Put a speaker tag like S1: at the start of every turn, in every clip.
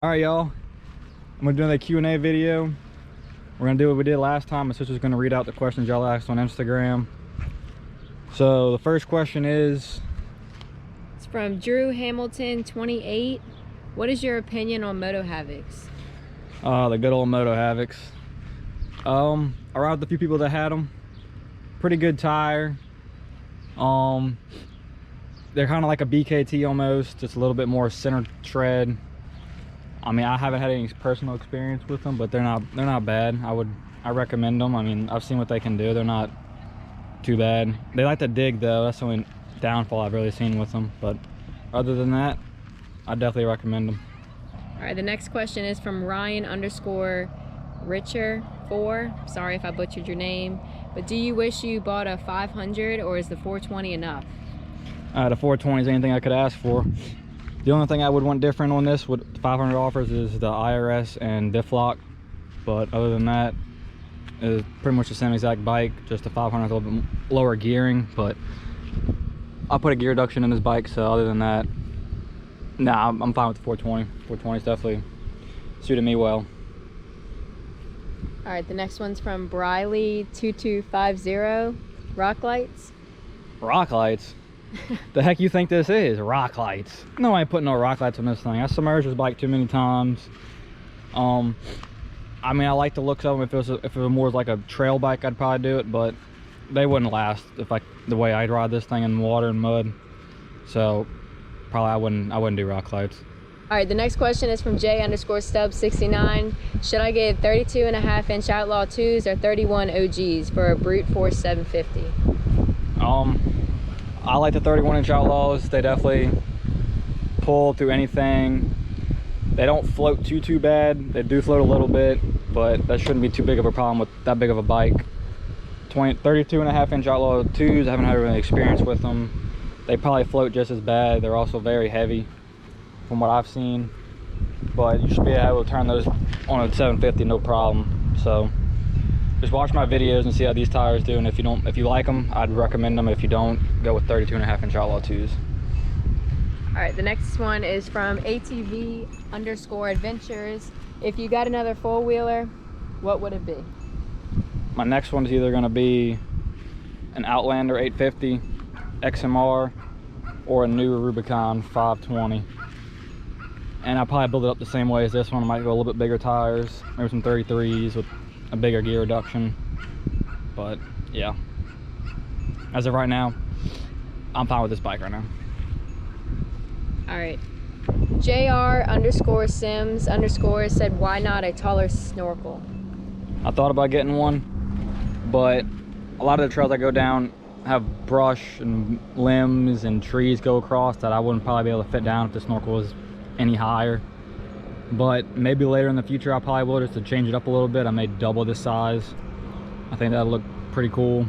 S1: All right, y'all, I'm gonna do another Q&A video. We're gonna do what we did last time. My sister's gonna read out the questions y'all asked on Instagram. So the first question is,
S2: it's from Drew Hamilton 28. What is your opinion on Moto Havocs?
S1: the good old Moto Havocs. I rode with a few people that had them. Pretty good tire. They're kind of like a BKT almost, just a little bit more center tread. I mean, I haven't had any personal experience with them, but they're not bad. I recommend them. I mean, I've seen what they can do. They're not too bad. They like to dig though. That's the only downfall I've really seen with them. But other than that, I definitely recommend them.
S2: All right, the next question is from Ryan_Richer4. Sorry if I butchered your name, but do you wish you bought a 500 or is the 420 enough?
S1: The 420 is anything I could ask for. The only thing I would want different on this, what 500 offers, is the IRS and diff lock. But other than that, it's pretty much the same exact bike, just the 500 is a little bit lower gearing. But I'll put a gear reduction in this bike, so other than that, nah, I'm fine with the 420. 420 is definitely suited me well.
S2: All right, the next one's from Briley2250. Rock lights?
S1: Rock lights? The heck you think this is? Rock lights? No, I ain't putting no rock lights on this thing. I submerged this bike too many times. I mean, I like the looks of them. If it was more like a trail bike, I'd probably do it, but they wouldn't last the way I'd ride this thing in water and mud. So probably I wouldn't do rock lights.
S2: All right, the next question is from J_Stub69. Should I get 32.5-inch Outlaw 2s or 31 OGs for a brute force 750?
S1: I like the 31-inch Outlaws. They definitely pull through anything. They don't float too bad. They do float a little bit, but that shouldn't be too big of a problem with that big of a bike. 32.5-inch Outlaw 2s, I haven't had any experience with them. They probably float just as bad. They're also very heavy from what I've seen, but you should be able to turn those on a 750 no problem. So just watch my videos and see how these tires do, and if you like them, I'd recommend them. If you don't, go with 32.5-inch Outlaw 2s.
S2: All right, the next one is from ATV_adventures. If you got another four-wheeler, what would it be?
S1: My next one is either going to be an Outlander 850 XMR or a new Rubicon 520. And I'll probably build it up the same way as this one. I might go a little bit bigger tires, maybe some 33s with a bigger gear reduction. But yeah, as of right now, I'm fine with this bike right now.
S2: All right, JR_Sims_ said, why not a taller Snorkel?
S1: I thought about getting one, but a lot of the trails I go down have brush and limbs and trees go across that I wouldn't probably be able to fit down if the Snorkel was any higher. But maybe later in the future I probably will, just to change it up a little bit. I may double this size. I think that'll look pretty cool,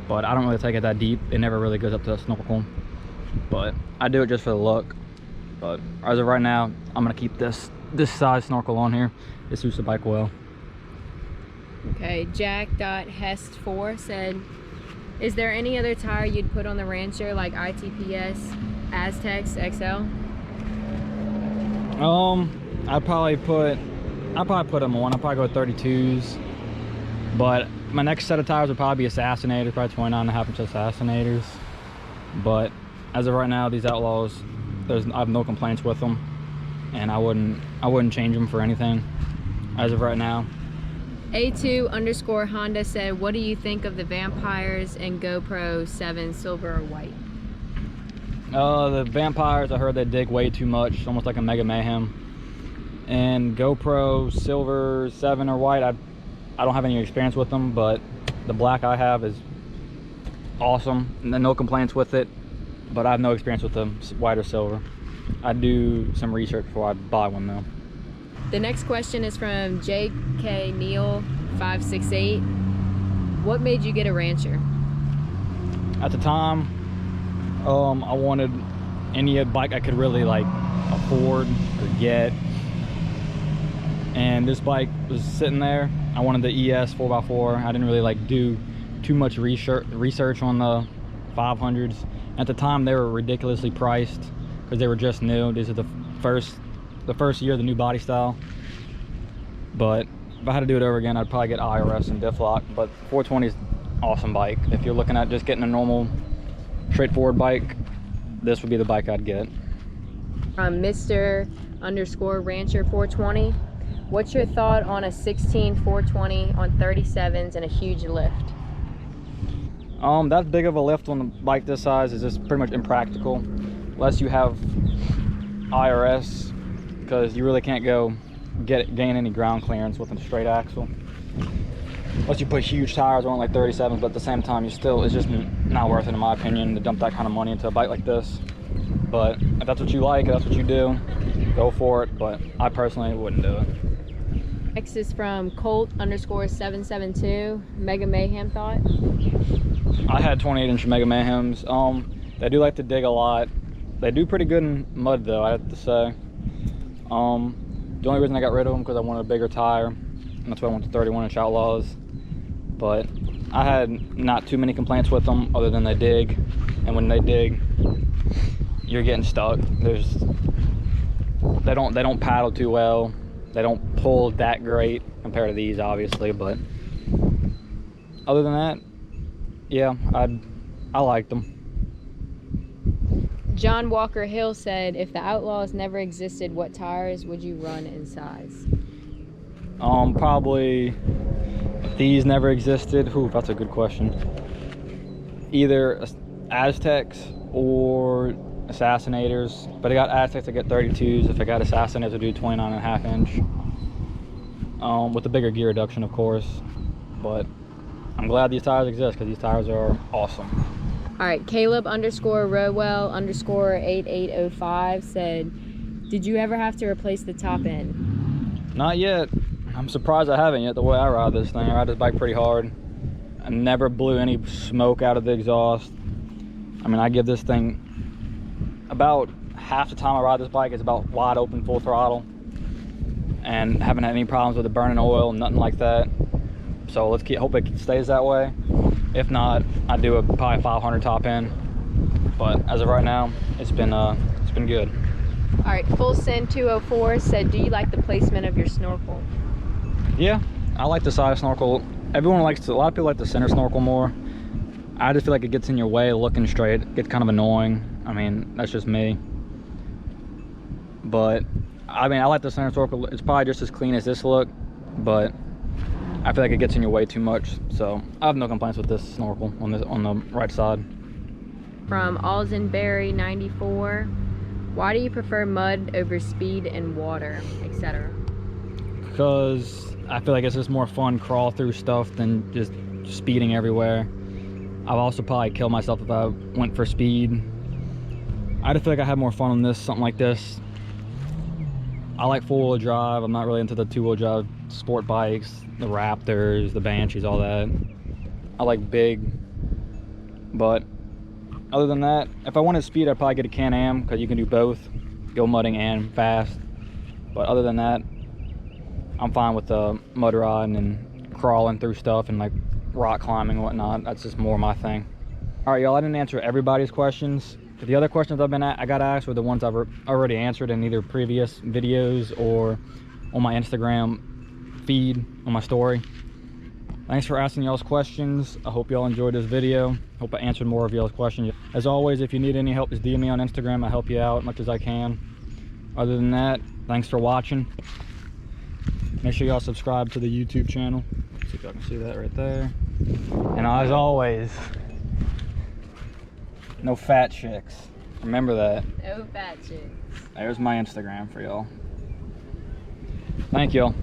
S1: but I don't really take it that deep. It never really goes up to the Snorkel, but I do it just for the look. But as of right now, I'm gonna keep this size Snorkel on here. It suits the bike well.
S2: Okay, Jack.Hest4 said, is there any other tire you'd put on the Rancher, like ITPS Aztecs XL? I'd probably put them on. I'd probably go with 32s. But my next set of tires would probably be Assassinators, probably 29.5-inch Assassinators. But as of right now, these Outlaws, I have no complaints with them, and I wouldn't change them for anything as of right now. A2_Honda said, what do you think of the Vampires and GoPro 7 silver or white?
S1: The Vampires, I heard they dig way too much, almost like a Mega Mayhem. And GoPro silver 7 or white, I don't have any experience with them, but the black I have is awesome. No complaints with it, but I have no experience with the white or silver. I'd do some research before I buy one though.
S2: The next question is from JK Neal 568. What made you get a Rancher?
S1: At the time, I wanted any bike I could really like afford or get, and this bike was sitting there. I wanted the ES 4x4. I didn't really like do too much research on the 500s. At the time, they were ridiculously priced because they were just new. These are the first
S2: the first year of the new body style. But if I had to do it over again, I'd probably get IRS and diff lock. But 420 is an awesome bike. If you're looking at just getting a normal, straightforward bike, this would be the bike I'd get.
S3: Mr_Rancher420. What's your thought on a 16 420 on 37s and a huge lift?
S2: That big of a lift on a bike this size is just pretty much impractical, unless you have IRS, because you really can't gain any ground clearance with a straight axle. Unless you put huge tires on like 37s, but at the same time, it's just not worth it in my opinion to dump that kind of money into a bike like this. But if that's what you like, if that's what you do, go for it. But I personally wouldn't do it.
S3: Next is from Colt_772. Mega Mayhem thought?
S2: I had 28-inch Mega Mayhems. They do like to dig a lot. They do pretty good in mud though, I have to say. The only reason I got rid of them because I wanted a bigger tire, and that's why I went to 31-inch Outlaws. But I had not too many complaints with them other than they dig, and when they dig, you're getting stuck. They don't paddle too well. They don't pull that great compared to these, obviously. But other than that, yeah, I liked them.
S3: John Walker Hill said, if the Outlaws never existed, what tires would you run in size?
S2: Probably if these never existed. Ooh, that's a good question. Either Aztecs or Assassinators. But I got Aztecs, I get 32s. If I got Assassinators, I do 29.5 inch. With the bigger gear reduction, of course. But I'm glad these tires exist because these tires are awesome.
S3: All right, Caleb_Rowell_8805 said, did you ever have to replace the top end?
S2: Not yet. I'm surprised I haven't yet. The way I ride this thing, I ride this bike pretty hard. I never blew any smoke out of the exhaust. I mean, I give this thing about half the time I ride this bike, it's about wide open, full throttle, and haven't had any problems with the burning oil, nothing like that. So let's hope it stays that way. If not, I do probably 500 top end. But as of right now, it's been good.
S3: All right, FullSend204 said, do you like the placement of your snorkel?
S2: Yeah, I like the side snorkel. A lot of people like the center snorkel more. I just feel like it gets in your way looking straight. It gets kind of annoying. I mean, that's just me. But I mean, I like the center snorkel. It's probably just as clean as this look, but I feel like it gets in your way too much. So I have no complaints with this snorkel on the right side.
S3: From Alzenberry94, why do you prefer mud over speed and water, etc.?
S2: Because I feel like it's just more fun crawl through stuff than just speeding everywhere. I've also probably kill myself if I went for speed. I just feel like I have more fun on this, something like this. I like four-wheel drive. I'm not really into the two-wheel drive sport bikes, the Raptors, the Banshees, all that. I like big. But other than that, if I wanted speed, I'd probably get a Can-Am because you can do both, go mudding and fast. But other than that, I'm fine with the mud riding and crawling through stuff and like rock climbing and whatnot. That's just more my thing. All right, y'all, I didn't answer everybody's questions. The other questions I got asked were the ones I've already answered in either previous videos or on my Instagram feed, on my story. Thanks for asking y'all's questions. I hope y'all enjoyed this video. Hope I answered more of y'all's questions. As always, if you need any help, just DM me on Instagram. I'll help you out as much as I can. Other than that, thanks for watching. Make sure y'all subscribe to the YouTube channel. Let's see if I can see that right there. And as always, no fat chicks. Remember that.
S3: No fat chicks.
S2: There's my Instagram for y'all. Thank y'all.